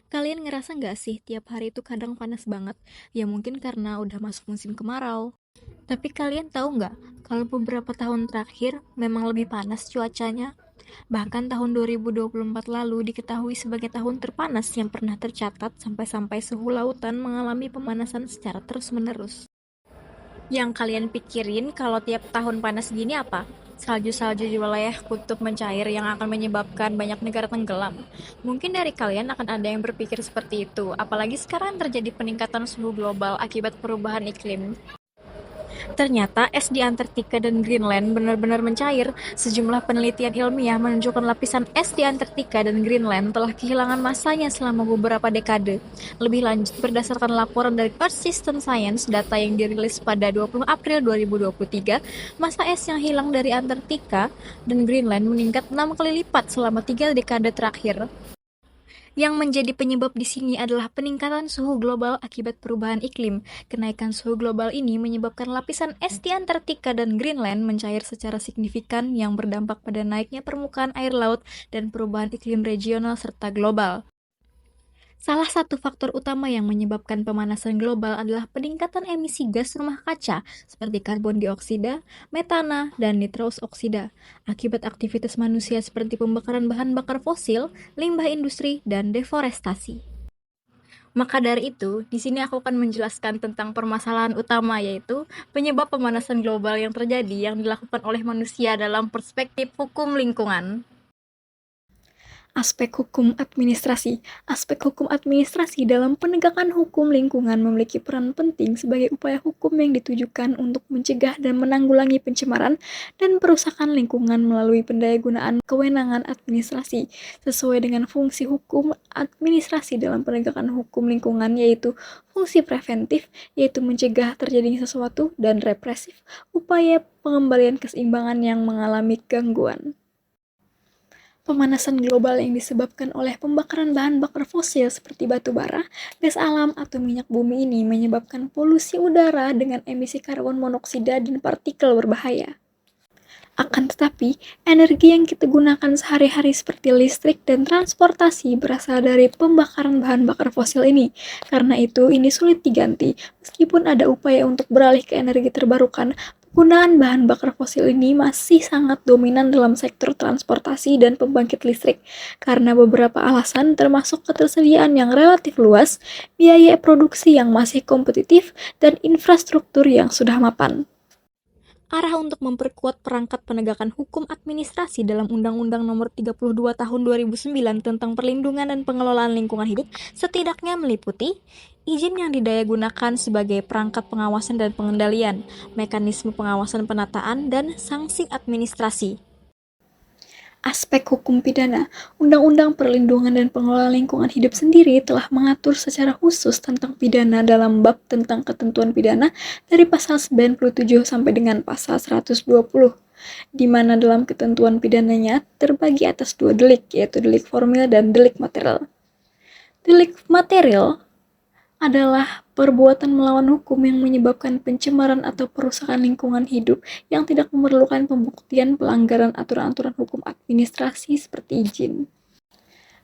Kalian ngerasa nggak sih tiap hari itu kadang panas banget? Ya mungkin karena udah masuk musim kemarau. Tapi kalian tahu nggak kalau beberapa tahun terakhir memang lebih panas cuacanya? Bahkan tahun 2024 lalu diketahui sebagai tahun terpanas yang pernah tercatat sampai-sampai suhu lautan mengalami pemanasan secara terus-menerus. Yang kalian pikirin kalau tiap tahun panas gini apa? Salju-salju di wilayah kutub mencair yang akan menyebabkan banyak negara tenggelam. Mungkin dari kalian akan ada yang berpikir seperti itu, apalagi sekarang terjadi peningkatan suhu global akibat perubahan iklim. Ternyata es di Antartika dan Greenland benar-benar mencair. Sejumlah penelitian ilmiah menunjukkan lapisan es di Antartika dan Greenland telah kehilangan masanya selama beberapa dekade. Lebih lanjut, berdasarkan laporan dari Earth System Science, data yang dirilis pada 20 April 2023, masa es yang hilang dari Antartika dan Greenland meningkat 6 kali lipat selama 3 dekade terakhir. Yang menjadi penyebab di sini adalah peningkatan suhu global akibat perubahan iklim. Kenaikan suhu global ini menyebabkan lapisan es di Antartika dan Greenland mencair secara signifikan yang berdampak pada naiknya permukaan air laut dan perubahan iklim regional serta global. Salah satu faktor utama yang menyebabkan pemanasan global adalah peningkatan emisi gas rumah kaca seperti karbon dioksida, metana, dan nitrous oksida akibat aktivitas manusia seperti pembakaran bahan bakar fosil, limbah industri, dan deforestasi. Maka dari itu, di sini aku akan menjelaskan tentang permasalahan utama yaitu penyebab pemanasan global yang terjadi yang dilakukan oleh manusia dalam perspektif hukum lingkungan. Aspek hukum administrasi. Aspek hukum administrasi dalam penegakan hukum lingkungan memiliki peran penting sebagai upaya hukum yang ditujukan untuk mencegah dan menanggulangi pencemaran dan perusakan lingkungan melalui pendayagunaan kewenangan administrasi sesuai dengan fungsi hukum administrasi dalam penegakan hukum lingkungan, yaitu fungsi preventif, yaitu mencegah terjadinya sesuatu, dan represif, upaya pengembalian keseimbangan yang mengalami gangguan. Pemanasan global yang disebabkan oleh pembakaran bahan bakar fosil seperti batu bara, gas alam, atau minyak bumi ini menyebabkan polusi udara dengan emisi karbon monoksida dan partikel berbahaya. Akan tetapi, energi yang kita gunakan sehari-hari seperti listrik dan transportasi berasal dari pembakaran bahan bakar fosil ini. Karena itu, ini sulit diganti. Meskipun ada upaya untuk beralih ke energi terbarukan, penggunaan bahan bakar fosil ini masih sangat dominan dalam sektor transportasi dan pembangkit listrik. Karena beberapa alasan termasuk ketersediaan yang relatif luas, biaya produksi yang masih kompetitif, dan infrastruktur yang sudah mapan. Arah untuk memperkuat perangkat penegakan hukum administrasi dalam Undang-Undang Nomor 32 Tahun 2009 tentang Perlindungan dan Pengelolaan Lingkungan Hidup setidaknya meliputi izin yang didayagunakan sebagai perangkat pengawasan dan pengendalian, mekanisme pengawasan penataan, dan sanksi administrasi. Aspek hukum pidana, Undang-Undang Perlindungan dan Pengelolaan Lingkungan Hidup sendiri telah mengatur secara khusus tentang pidana dalam bab tentang ketentuan pidana dari pasal 97 sampai dengan pasal 120, di mana dalam ketentuan pidananya terbagi atas dua delik, yaitu delik formil dan delik material. Delik material adalah perbuatan melawan hukum yang menyebabkan pencemaran atau perusakan lingkungan hidup yang tidak memerlukan pembuktian pelanggaran aturan-aturan hukum administrasi seperti izin.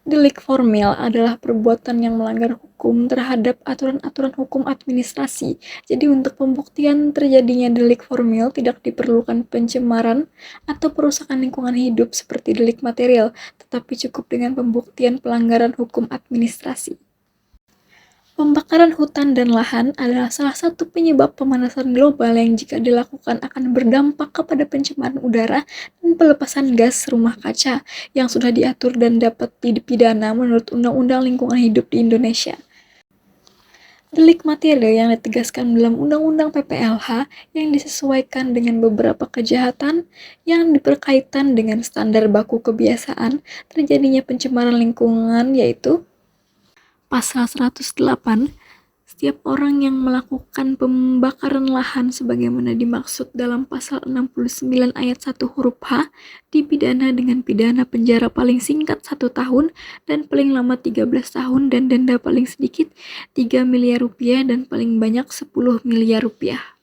Delik formil adalah perbuatan yang melanggar hukum terhadap aturan-aturan hukum administrasi. Jadi untuk pembuktian terjadinya delik formil tidak diperlukan pencemaran atau perusakan lingkungan hidup seperti delik material, tetapi cukup dengan pembuktian pelanggaran hukum administrasi. Pembakaran hutan dan lahan adalah salah satu penyebab pemanasan global yang jika dilakukan akan berdampak kepada pencemaran udara dan pelepasan gas rumah kaca yang sudah diatur dan dapat dipidana menurut Undang-Undang Lingkungan Hidup di Indonesia. Delik material yang ditegaskan dalam Undang-Undang PPLH yang disesuaikan dengan beberapa kejahatan yang berkaitan dengan standar baku kebiasaan terjadinya pencemaran lingkungan, yaitu Pasal 108, setiap orang yang melakukan pembakaran lahan sebagaimana dimaksud dalam pasal 69 ayat 1 huruf H dipidana dengan pidana penjara paling singkat 1 tahun dan paling lama 13 tahun dan denda paling sedikit 3 miliar rupiah dan paling banyak 10 miliar rupiah.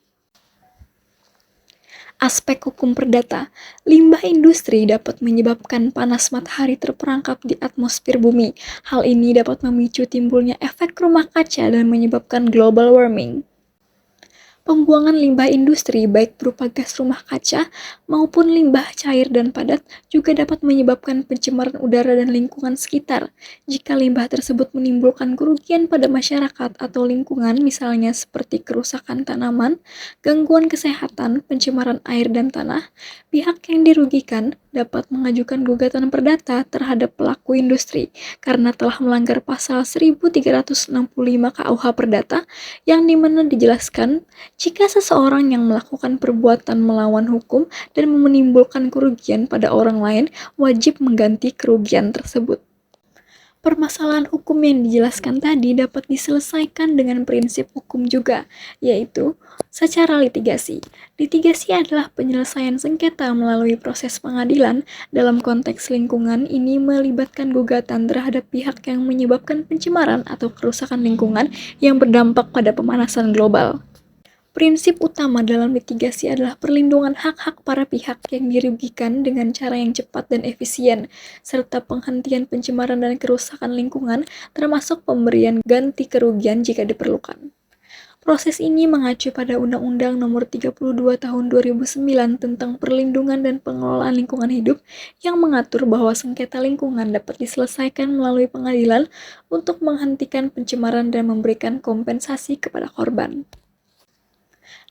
Aspek hukum perdata, limbah industri dapat menyebabkan panas matahari terperangkap di atmosfer bumi. Hal ini dapat memicu timbulnya efek rumah kaca dan menyebabkan global warming. Pembuangan limbah industri, baik berupa gas rumah kaca maupun limbah cair dan padat, juga dapat menyebabkan pencemaran udara dan lingkungan sekitar. Jika limbah tersebut menimbulkan kerugian pada masyarakat atau lingkungan, misalnya seperti kerusakan tanaman, gangguan kesehatan, pencemaran air dan tanah, pihak yang dirugikan dapat mengajukan gugatan perdata terhadap pelaku industri karena telah melanggar pasal 1365 KUH Perdata yang dimana dijelaskan jika seseorang yang melakukan perbuatan melawan hukum dan menimbulkan kerugian pada orang lain, wajib mengganti kerugian tersebut. Permasalahan hukum yang dijelaskan tadi dapat diselesaikan dengan prinsip hukum juga, yaitu secara litigasi. Litigasi adalah penyelesaian sengketa melalui proses pengadilan. Dalam konteks lingkungan, ini melibatkan gugatan terhadap pihak yang menyebabkan pencemaran atau kerusakan lingkungan yang berdampak pada pemanasan global. Prinsip utama dalam litigasi adalah perlindungan hak-hak para pihak yang dirugikan dengan cara yang cepat dan efisien, serta penghentian pencemaran dan kerusakan lingkungan, termasuk pemberian ganti kerugian jika diperlukan. Proses ini mengacu pada Undang-Undang Nomor 32 Tahun 2009 tentang Perlindungan dan Pengelolaan Lingkungan Hidup yang mengatur bahwa sengketa lingkungan dapat diselesaikan melalui pengadilan untuk menghentikan pencemaran dan memberikan kompensasi kepada korban.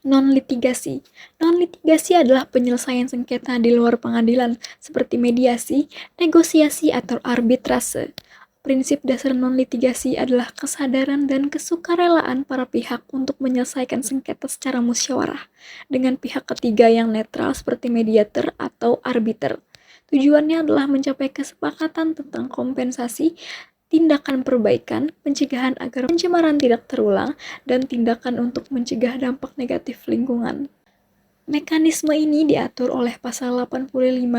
Non-litigasi. Non-litigasi adalah penyelesaian sengketa di luar pengadilan, seperti mediasi, negosiasi, atau arbitrase. Prinsip dasar non-litigasi adalah kesadaran dan kesukarelaan para pihak untuk menyelesaikan sengketa secara musyawarah dengan pihak ketiga yang netral seperti mediator atau arbiter. Tujuannya adalah mencapai kesepakatan tentang kompensasi, tindakan perbaikan, pencegahan agar pencemaran tidak terulang, dan tindakan untuk mencegah dampak negatif lingkungan. Mekanisme ini diatur oleh pasal 85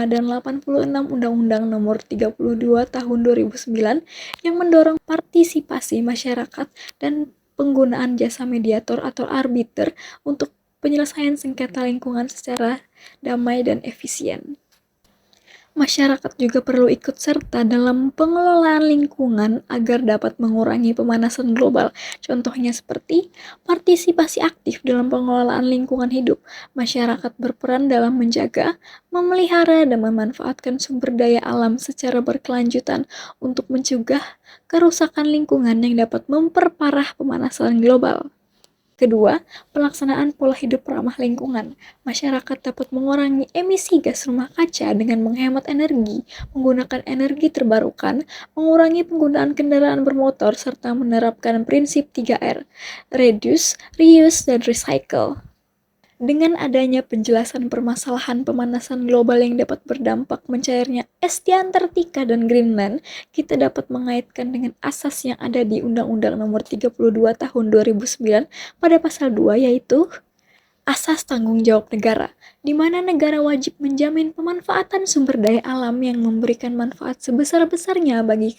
dan 86 Undang-Undang Nomor 32 Tahun 2009 yang mendorong partisipasi masyarakat dan penggunaan jasa mediator atau arbiter untuk penyelesaian sengketa lingkungan secara damai dan efisien. Masyarakat juga perlu ikut serta dalam pengelolaan lingkungan agar dapat mengurangi pemanasan global. Contohnya seperti partisipasi aktif dalam pengelolaan lingkungan hidup. Masyarakat berperan dalam menjaga, memelihara, dan memanfaatkan sumber daya alam secara berkelanjutan untuk mencegah kerusakan lingkungan yang dapat memperparah pemanasan global. Kedua, pelaksanaan pola hidup ramah lingkungan. Masyarakat dapat mengurangi emisi gas rumah kaca dengan menghemat energi, menggunakan energi terbarukan, mengurangi penggunaan kendaraan bermotor, serta menerapkan prinsip 3R, reduce, reuse, dan recycle. Dengan adanya penjelasan permasalahan pemanasan global yang dapat berdampak mencairnya es di Antartika dan Greenland, kita dapat mengaitkan dengan asas yang ada di Undang-Undang Nomor 32 Tahun 2009 pada pasal 2, yaitu asas tanggung jawab negara, di mana negara wajib menjamin pemanfaatan sumber daya alam yang memberikan manfaat sebesar-besarnya bagi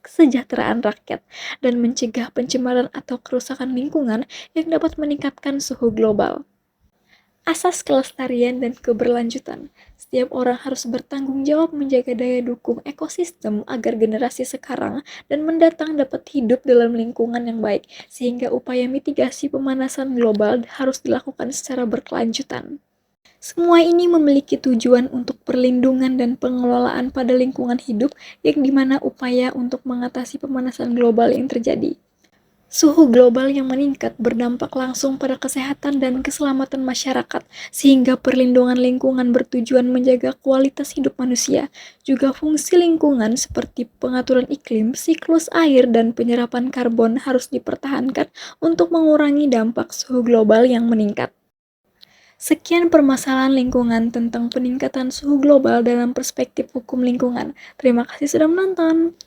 kesejahteraan rakyat dan mencegah pencemaran atau kerusakan lingkungan yang dapat meningkatkan suhu global. Asas kelestarian dan keberlanjutan. Setiap orang harus bertanggung jawab menjaga daya dukung ekosistem agar generasi sekarang dan mendatang dapat hidup dalam lingkungan yang baik, sehingga upaya mitigasi pemanasan global harus dilakukan secara berkelanjutan. Semua ini memiliki tujuan untuk perlindungan dan pengelolaan pada lingkungan hidup, yang dimana upaya untuk mengatasi pemanasan global yang terjadi. Suhu global yang meningkat berdampak langsung pada kesehatan dan keselamatan masyarakat, sehingga perlindungan lingkungan bertujuan menjaga kualitas hidup manusia. Juga fungsi lingkungan seperti pengaturan iklim, siklus air, dan penyerapan karbon harus dipertahankan untuk mengurangi dampak suhu global yang meningkat. Sekian permasalahan lingkungan tentang peningkatan suhu global dalam perspektif hukum lingkungan. Terima kasih sudah menonton.